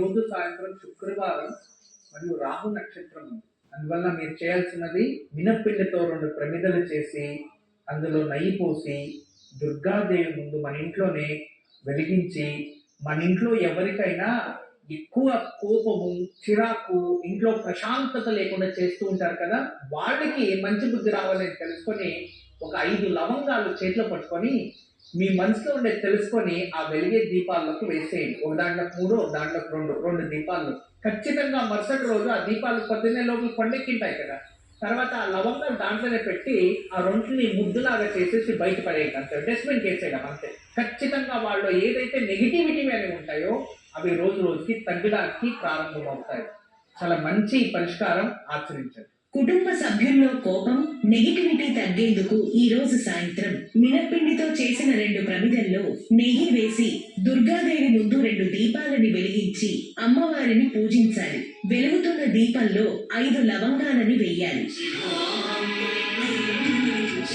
రోజు సాయంత్రం శుక్రవారం మరియు రాహు నక్షత్రం ఉంది. అందువల్ల మీరు చేయాల్సినది మినప్పిండితో 2 ప్రమిదలు చేసి అందులో నెయ్యి పోసి దుర్గాదేవి ముందు మన ఇంట్లోనే వెలిగించి, మన ఇంట్లో ఎవరికైనా ఎక్కువ కోపము, చిరాకు, ఇంట్లో ప్రశాంతత లేకుండా చేస్తూ ఉంటారు కదా, వాళ్ళకి మంచి బుద్ధి రావాలని తెలుసుకొని ఒక 5 లవంగాలు చేతిలో పట్టుకొని మీ మనసులో ఉండేది తెలుసుకొని ఆ వెలిగే దీపాల్లోకి వేసేయండి. ఒక దాంట్లోకి 3, ఒక దాంట్లోకి 2 దీపాలు. ఖచ్చితంగా మరుసటి రోజు ఆ దీపాలు పొద్దున్నే లోపల కొండెక్కింటాయి కదా, తర్వాత ఆ లవంగాలు దాంట్లోనే పెట్టి ఆ రెంటిని ముద్దులాగా చేసేసి బయట పడేయండి. అంతే, డస్ట్బిన్ చేసేయడం అంతే. ఖచ్చితంగా వాళ్ళు ఏదైతే నెగిటివిటీ అనేవి ఉంటాయో అవి రోజు రోజుకి తగ్గడానికి ప్రారంభమవుతాయి. చాలా మంచి పరిష్కారం, ఆచరించండి. కుటుంబ సభ్యుల్లో కోపం, నెగిటివిటీ తగ్గేందుకు ఈ రోజు సాయంత్రం మినప్పిండితో చేసిన 2 ప్రమిదల్లో నెయ్యి వేసి దుర్గాదేవి ముందు 2 దీపాలని వెలిగించి అమ్మవారిని పూజించాలి. వెలుగుతున్న దీపంలో 5 లవంగాలని వెయ్యాలి.